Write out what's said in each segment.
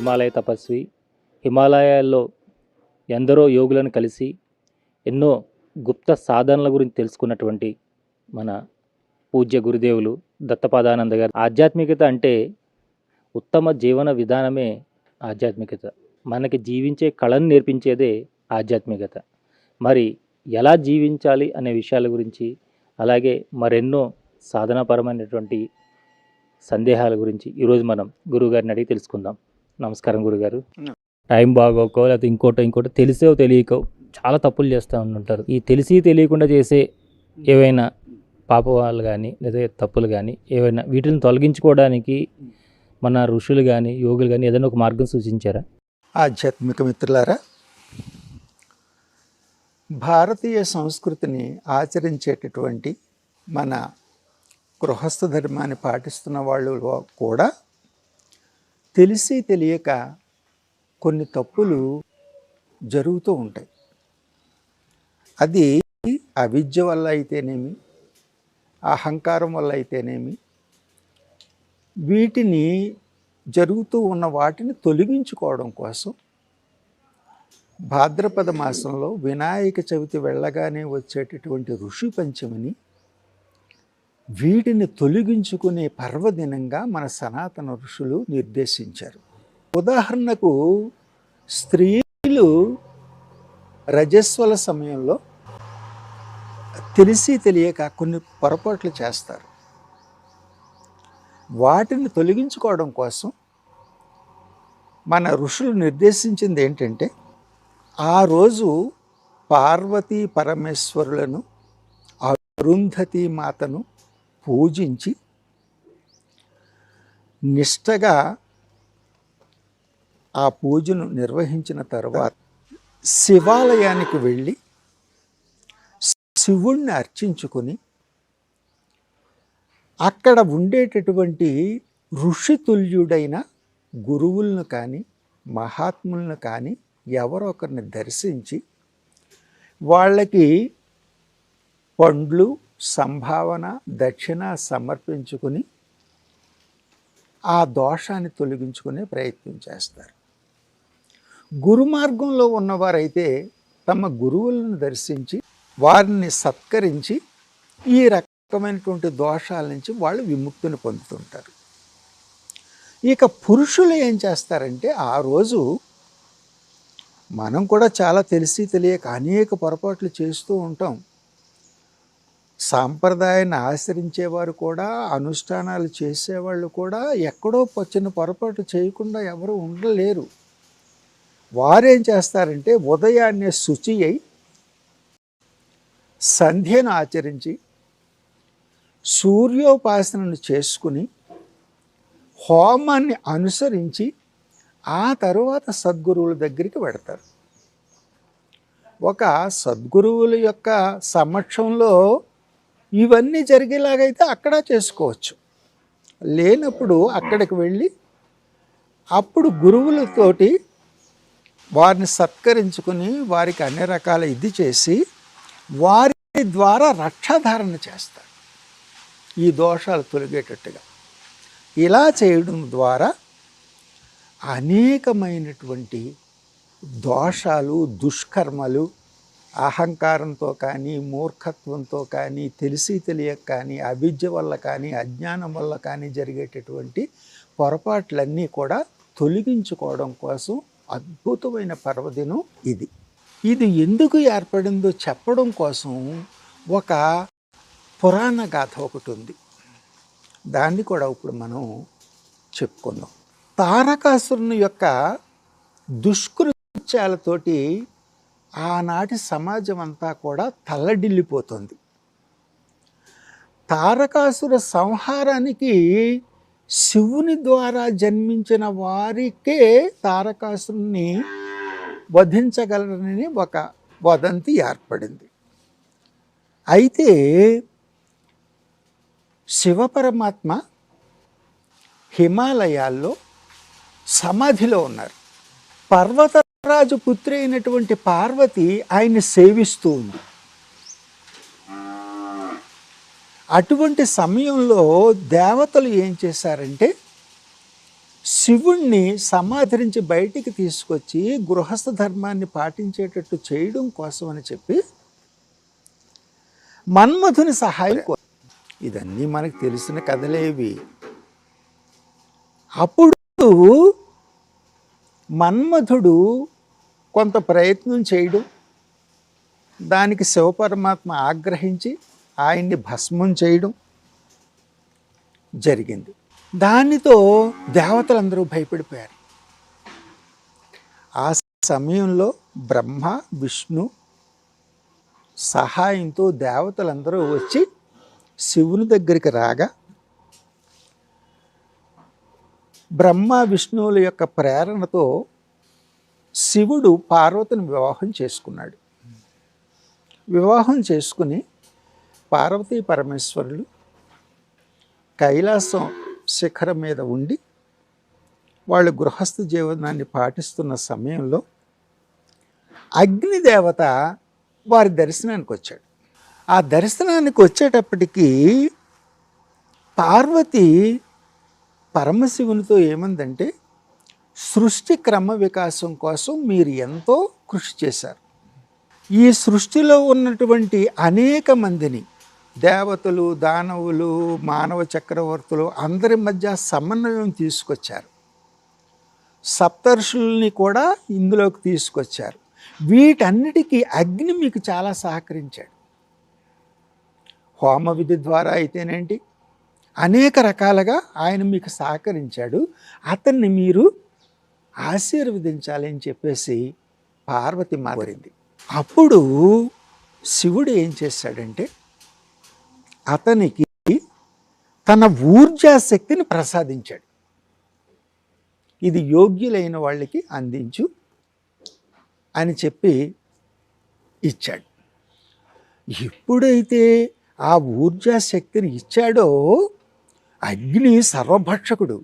హిమాలయ తపస్వి. హిమాలయాల్లో ఎందరో యోగులను కలిసి ఎన్నో గుప్త సాధనల గురించి తెలుసుకున్నటువంటి మన పూజ్య గురుదేవులు దత్తపాదానంద గారు. ఆధ్యాత్మికత అంటే ఉత్తమ జీవన విధానమే ఆధ్యాత్మికత. మనకి జీవించే కళను నేర్పించేదే ఆధ్యాత్మికత. మరి ఎలా జీవించాలి అనే విషయాల గురించి, అలాగే మరెన్నో సాధనాపరమైనటువంటి సందేహాల గురించి ఈరోజు మనం గురువుగారిని అడిగి తెలుసుకుందాం. నమస్కారం గురుగారు. టైం బాగోకో లేకపోతే ఇంకోటో తెలిసో తెలియకో చాలా తప్పులు చేస్తూ ఉంటారు. ఈ తెలిసి తెలియకుండా చేసే ఏవైనా పాపాలు కానీ లేదా తప్పులు కానీ ఏవైనా వీటిని తొలగించుకోవడానికి మన ఋషులు కానీ యోగులు కానీ ఏదైనా ఒక మార్గం సూచించారా? ఆధ్యాత్మిక మిత్రులారా, భారతీయ సంస్కృతిని ఆచరించేటటువంటి మన గృహస్థ ధర్మాన్ని పాటిస్తున్న వాళ్ళు కూడా తెలిసి తెలియక కొన్ని తప్పులు జరుగుతూ ఉంటాయి. అది అవిద్య వల్ల అయితేనేమి, అహంకారం వల్ల అయితేనేమి, వీటిని జరుగుతూ ఉన్న వాటిని తొలగించుకోవడం కోసం భాద్రపద మాసంలో వినాయక చవితి వెళ్ళగానే వచ్చేటటువంటి ఋషి పంచమిని వీటిని తొలగించుకునే పర్వదినంగా మన సనాతన ఋషులు నిర్దేశించారు. ఉదాహరణకు స్త్రీలు రజస్వల సమయంలో తెలిసి తెలియక కొన్ని పొరపాట్లు చేస్తారు. వాటిని తొలగించుకోవడం కోసం మన ఋషులు నిర్దేశించింది ఏంటంటే, ఆ రోజు పార్వతీ పరమేశ్వరులను, అరుంధతి మాతను పూజించి నిష్టగా ఆ పూజను నిర్వహించిన తర్వాత శివాలయానికి వెళ్ళి శివుణ్ణి అర్చించుకొని అక్కడ ఉండేటటువంటి ఋషితుల్యుడైన గురువులను కానీ మహాత్ములను కానీ ఎవరో ఒకరిని దర్శించి వాళ్ళకి పండ్లు, సంభావన, దక్షిణ సమర్పించుకుని ఆ దోషాన్ని తొలగించుకునే ప్రయత్నం చేస్తారు. గురు మార్గంలో ఉన్నవారైతే తమ గురువులను దర్శించి వారిని సత్కరించి ఈ రకమైనటువంటి దోషాల నుంచి వాళ్ళు విముక్తిని పొందుతుంటారు. ఇక పురుషులు ఏం చేస్తారంటే, ఆ రోజు మనం కూడా చాలా తెలిసి తెలియక అనేక పొరపాట్లు చేస్తూ ఉంటాం. సాంప్రదాయాన్ని ఆచరించేవారు కూడా, అనుష్ఠానాలు చేసేవాళ్ళు కూడా ఎక్కడో చిన్న పొరపాటు చేయకుండా ఎవరు ఉండలేరు. వారేం చేస్తారంటే, ఉదయాన్నే శుచి అయి సంధ్యను ఆచరించి సూర్యోపాసనను చేసుకుని హోమాన్ని అనుసరించి ఆ తరువాత సద్గురువుల దగ్గరికి వెడతారు. ఒక సద్గురువుల యొక్క సమక్షంలో ఇవన్నీ జరిగేలాగైతే అక్కడ చేసుకోవచ్చు. లేనప్పుడు అక్కడికి వెళ్ళి అప్పుడు గురువులతోటి వారిని సత్కరించుకుని వారికి అన్ని రకాల ఇది చేసి వారి ద్వారా రక్షాధారణ చేస్తారు, ఈ దోషాలు తొలగేటట్టుగా. ఇలా చేయడం ద్వారా అనేకమైనటువంటి దోషాలు, దుష్కర్మలు, అహంకారంతో కానీ, మూర్ఖత్వంతో కానీ, తెలిసి తెలియక కానీ, అవిద్య వల్ల కానీ, అజ్ఞానం వల్ల కానీ జరిగేటటువంటి పొరపాట్లన్నీ కూడా తొలగించుకోవడం కోసం అద్భుతమైన పర్వదినం ఇది. ఇది ఎందుకు ఏర్పడిందో చెప్పడం కోసం ఒక పురాణ గాథ ఒకటి ఉంది. దాన్ని కూడా ఇప్పుడు మనం చెప్పుకుందాం. తారకాసురుని యొక్క దుష్కృత్యాలతోటి ఆనాటి సమాజం అంతా కూడా తల్లడిల్లిపోతుంది. తారకాసుర సంహారానికి శివుని ద్వారా జన్మించిన వారికే తారకాసురుని వధించగలరని ఒక వదంతి ఏర్పడింది. అయితే శివపరమాత్మ హిమాలయాల్లో సమాధిలో ఉన్నారు. పర్వతరాజు పుత్రి అయినటువంటి పార్వతి ఆయన్ని సేవిస్తూ ఉంది. అటువంటి సమయంలో దేవతలు ఏం చేశారంటే, శివుణ్ణి సమాధరించి బయటికి తీసుకొచ్చి గృహస్థ ధర్మాన్ని పాటించేటట్టు చేయడం కోసం అని చెప్పి మన్మథుని సహాయం ఇదన్నీ మనకు తెలిసిన కథలేవి. అప్పుడు మన్మథుడు కొంత ప్రయత్నం చేయడం, దానికి శివపరమాత్మ ఆగ్రహించి ఆయన్ని భస్మం చేయడం జరిగింది. దానితో దేవతలందరూ భయపడిపోయారు. ఆ సమయంలో బ్రహ్మ విష్ణు సహాయంతో దేవతలందరూ వచ్చి శివుని దగ్గరికి రాగా బ్రహ్మ విష్ణువుల యొక్క ప్రేరణతో శివుడు పార్వతిని వివాహం చేసుకున్నాడు. వివాహం చేసుకుని పార్వతీ పరమేశ్వరులు కైలాసం శిఖరం మీద ఉండి వాళ్ళు గృహస్థ జీవనాన్ని పాటిస్తున్న సమయంలో అగ్నిదేవత వారి దర్శనానికి వచ్చాడు. ఆ దర్శనానికి వచ్చేటప్పటికీ పార్వతి పరమశివునితో ఏమందంటే, సృష్టి క్రమ వికాసం కోసం మీరు ఎంతో కృషి చేశారు. ఈ సృష్టిలో ఉన్నటువంటి అనేక మందిని దేవతలు, దానవులు, మానవ చక్రవర్తులు అందరి మధ్య సమన్వయం తీసుకొచ్చారు. సప్తర్షుల్ని కూడా ఇందులోకి తీసుకొచ్చారు. వీటన్నిటికీ అగ్ని మీకు చాలా సహకరించాడు. హోమ విధి ద్వారా అయితేనేంటి, అనేక రకాలుగా ఆయన మీకు సహకరించాడు. అతన్ని మీరు ఆశీర్వదించాలి అని చెప్పేసి పార్వతి మారింది. అప్పుడు శివుడు ఏం చేశాడంటే, అతనికి తన ఊర్జాశక్తిని ప్రసాదించాడు. ఇది యోగ్యులైన వాళ్ళకి అందించు అని చెప్పి ఇచ్చాడు. ఎప్పుడైతే ఆ ఊర్జాశక్తిని ఇచ్చాడో, అగ్ని సర్వభక్షకుడు,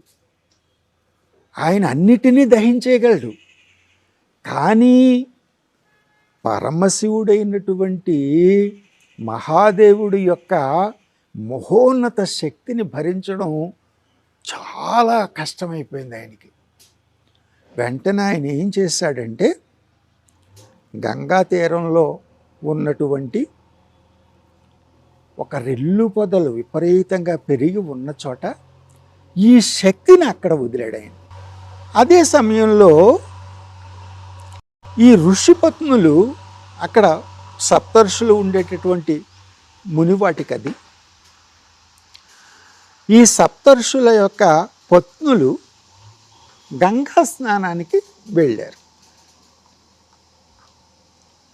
ఆయన అన్నిటినీ దహించేయగలడు. కానీ పరమశివుడైనటువంటి మహాదేవుడి యొక్క మహోన్నత శక్తిని భరించడం చాలా కష్టమైపోయింది ఆయనకి. వెంటనే ఆయన ఏం చేశాడంటే, గంగా తీరంలో ఉన్నటువంటి ఒక రెల్లు పొదలు విపరీతంగా పెరిగి ఉన్న చోట ఈ శక్తిని అక్కడ వదిలాడు ఆయన. అదే సమయంలో ఈ ఋషిపత్నులు, అక్కడ సప్తర్షులు ఉండేటటువంటి మునివాటికది, ఈ సప్తర్షుల యొక్క పత్నులు గంగా స్నానానికి వెళ్ళారు.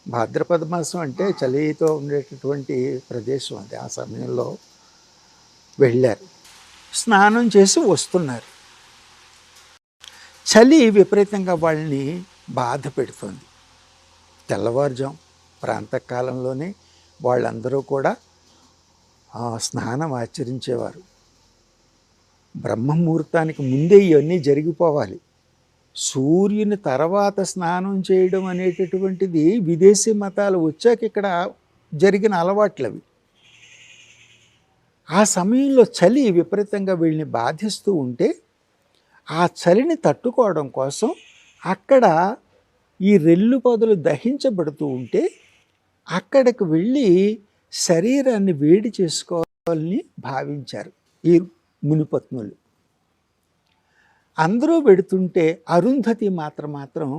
భాద్రపద మాసం అంటే చలితో ఉండేటటువంటి ప్రదేశం అది. ఆ సమయంలో వెళ్ళారు, స్నానం చేసి వస్తున్నారు. చలి విపరీతంగా వాళ్ళని బాధ పెడుతుంది. తెల్లవారుజాం ప్రాంతకాలంలోనే వాళ్ళందరూ కూడా స్నానం ఆచరించేవారు. బ్రహ్మముహూర్తానికి ముందే ఇవన్నీ జరిగిపోవాలి. సూర్యుని తర్వాత స్నానం చేయడం అనేటటువంటిది విదేశీ మతాలు వచ్చాక ఇక్కడ జరిగిన అలవాట్లు అవి. ఆ సమయంలో చలి విపరీతంగా వీళ్ళని బాధిస్తూ ఉంటే, ఆ చలిని తట్టుకోవడం కోసం అక్కడ ఈ రెల్లు పొదలు దహించబడుతూ ఉంటే అక్కడికి వెళ్ళి శరీరాన్ని వేడి చేసుకోవాలని భావించారు ఈ మునిపత్నులు. అందరూ పెడుతుంటే అరుంధతి మాత్రం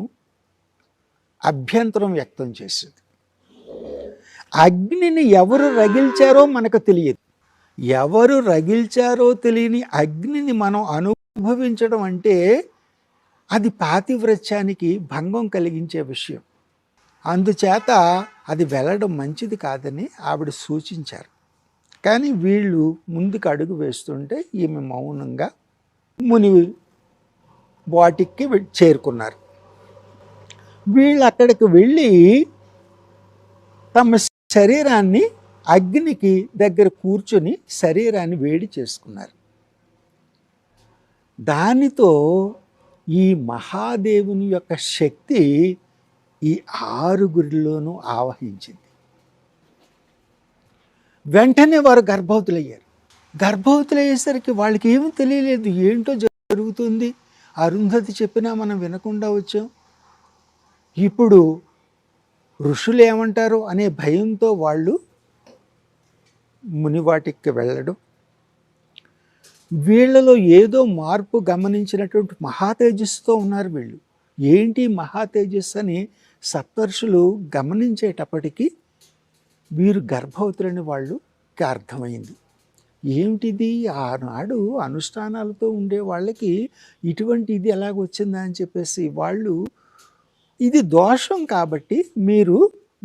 అభ్యంతరం వ్యక్తం చేసింది. అగ్నిని ఎవరు రగిల్చారో మనకు తెలియదు. ఎవరు రగిల్చారో తెలియని అగ్నిని మనం అనుభవించడం అంటే అది పాతివ్రత్యానికి భంగం కలిగించే విషయం. అందుచేత అది వెళ్ళడం మంచిది కాదని ఆవిడ సూచించారు. కానీ వీళ్ళు ముందుకు అడుగు వేస్తుంటే ఈమె మౌనంగా ముని వాటికి చేరుకున్నారు. వీళ్ళు అక్కడికి వెళ్ళి తమ శరీరాన్ని అగ్నికి దగ్గర కూర్చొని శరీరాన్ని వేడి చేసుకున్నారు. దానితో ఈ మహాదేవుని యొక్క శక్తి ఈ ఆరుగురిలోనూ ఆవహించింది. వెంటనే వారు గర్భవతులయ్యారు. గర్భవతులయ్యేసరికి వాళ్ళకి ఏమీ తెలియలేదు, ఏంటో జరుగుతుంది. అరుంధతి చెప్పినా మనం వినకుండా వచ్చాం. ఇప్పుడు ఋషులు ఏమంటారు అనే భయంతో వాళ్ళు మునివాటికి వెళ్ళడం. వీళ్ళలో ఏదో మార్పు గమనించినటువంటి మహాతేజస్సుతో ఉన్నారు వీళ్ళు. ఏంటి మహాతేజస్సు అని సప్తర్షులు గమనించేటప్పటికీ వీరు గర్భవతులని వాళ్ళకి అర్థమైంది. ఏమిటిది, ఆనాడు అనుష్ఠానాలతో ఉండే వాళ్ళకి ఇటువంటి ఇది ఎలాగొచ్చిందా అని చెప్పేసి వాళ్ళు, ఇది దోషం కాబట్టి మీరు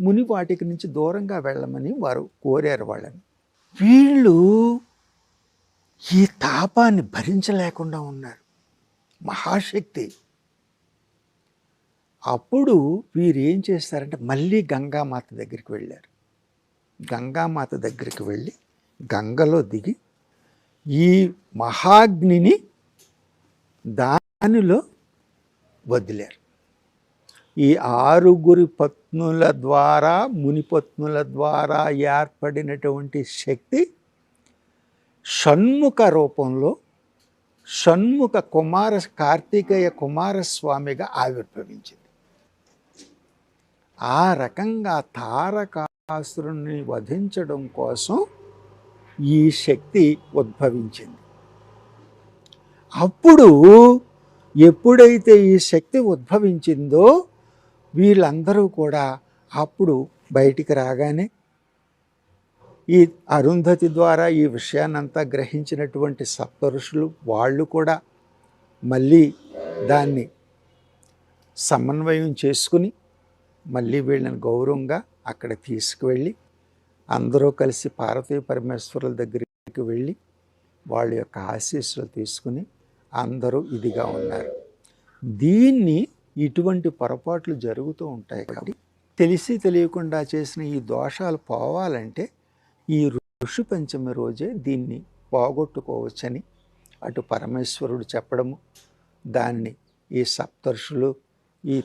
మునివాటికి నుంచి దూరంగా వెళ్ళమని వారు కోరారు వాళ్ళని. వీళ్ళు ఈ తాపాన్ని భరించలేకుండా ఉన్నారు, మహాశక్తి. అప్పుడు వీరు ఏం చేస్తారంటే మళ్ళీ గంగామాత దగ్గరికి వెళ్ళారు. గంగామాత దగ్గరికి వెళ్ళి గంగలో దిగి ఈ మహాగ్నిని దానిలో వదిలారు. ఈ 6 పత్నుల ద్వారా, మునిపత్నుల ద్వారా ఏర్పడినటువంటి శక్తి షణ్ముఖ రూపంలో షణ్ముఖ కార్తికేయ కుమారస్వామిగా ఆవిర్భవించింది. ఆ రకంగా తారకాసురుణ్ణి వధించడం కోసం ఈ శక్తి ఉద్భవించింది. అప్పుడు ఎప్పుడైతే ఈ శక్తి ఉద్భవించిందో వీళ్ళందరూ కూడా అప్పుడు బయటికి రాగానే ఈ అరుంధతి ద్వారా ఈ విషయాన్నంతా గ్రహించినటువంటి సప్తఋషులు వాళ్ళు కూడా మళ్ళీ దాన్ని సమన్వయం చేసుకుని మళ్ళీ వీళ్ళని గౌరవంగా అక్కడ తీసుకువెళ్ళి అందరూ కలిసి పార్వతీ పరమేశ్వరుల దగ్గరికి వెళ్ళి వాళ్ళ యొక్క ఆశీస్సులు తీసుకుని అందరూ ఇదిగా ఉన్నారు. దీన్ని ఇటువంటి పొరపాట్లు జరుగుతూ ఉంటాయి కాబట్టి తెలిసి తెలియకుండా చేసిన ఈ దోషాలు పోవాలంటే ఈ ఋషి పంచమి రోజే దీన్ని పోగొట్టుకోవచ్చని అటు పరమేశ్వరుడు చెప్పడము, దాన్ని ఈ సప్తర్షులు ఈ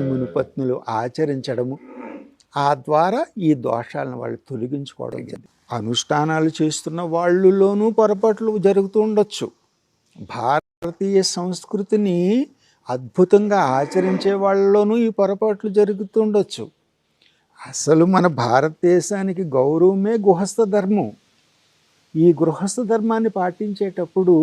మునిపత్నులు ఆచరించడము, ఆ ద్వారా ఈ దోషాలను వాళ్ళు తొలగించుకోవడం జరిగింది. అనుష్ఠానాలు చేస్తున్న వాళ్ళలోనూ పొరపాట్లు జరుగుతూ ఉండొచ్చు. భారతీయ సంస్కృతిని అద్భుతంగా ఆచరించే వాళ్ళలోనూ ఈ పొరపాట్లు జరుగుతుండొచ్చు. అసలు మన భారతదేశానికి గౌరవమే గృహస్థ ధర్మం. ఈ గృహస్థ ధర్మాన్ని పాటించేటప్పుడు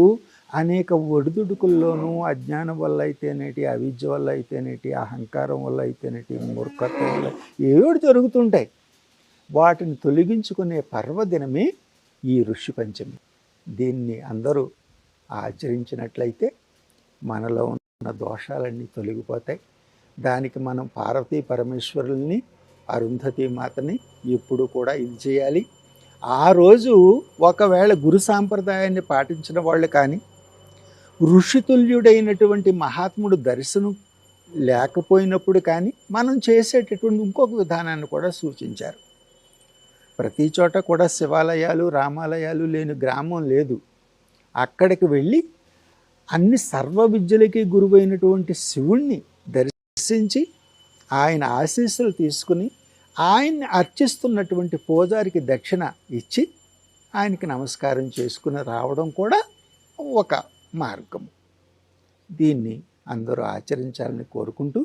అనేక ఒడిదుడుకుల్లోనూ అజ్ఞానం వల్ల అయితేనేటి, అవిద్య వల్ల అయితేనేటి, అహంకారం వల్ల అయితేనేటి, మూర్ఖత్వం వల్ల ఏడు జరుగుతుంటాయి. వాటిని తొలగించుకునే పర్వదినమే ఈ ఋషి పంచమి. దీన్ని అందరూ ఆచరించినట్లయితే మనలో ఉన్న దోషాలన్నీ తొలగిపోతాయి. దానికి మనం పార్వతీ పరమేశ్వరుల్ని, అరుంధతీ మాతని ఎప్పుడు కూడా ఇది చేయాలి. ఆ రోజు ఒకవేళ గురు సాంప్రదాయాన్ని పాటించిన వాళ్ళు కానీ, ఋషితుల్యుడైనటువంటి మహాత్ముడు దర్శనం లేకపోయినప్పుడు కానీ మనం చేసేటటువంటి ఇంకొక విధానాన్ని కూడా సూచించారు. ప్రతి చోట కూడా శివాలయాలు, రామాలయాలు లేని గ్రామం లేదు. అక్కడికి వెళ్ళి అన్ని సర్వ విద్యలకి గురువైనటువంటి శివుణ్ణి దర్శించి ఆయన ఆశీస్సులు తీసుకుని ఆయన్ని అర్చిస్తున్నటువంటి పూజారికి దక్షిణ ఇచ్చి ఆయనకి నమస్కారం చేసుకుని రావడం కూడా ఒక మార్గం. దీన్ని అందరూ ఆచరించాలని కోరుకుంటూ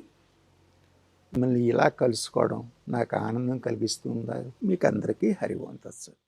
మిమ్మల్ని ఇలా కలుసుకోవడం నాకు ఆనందం కలిగిస్తుంది. మీకు అందరికీ హరి ఓం తత్సత్.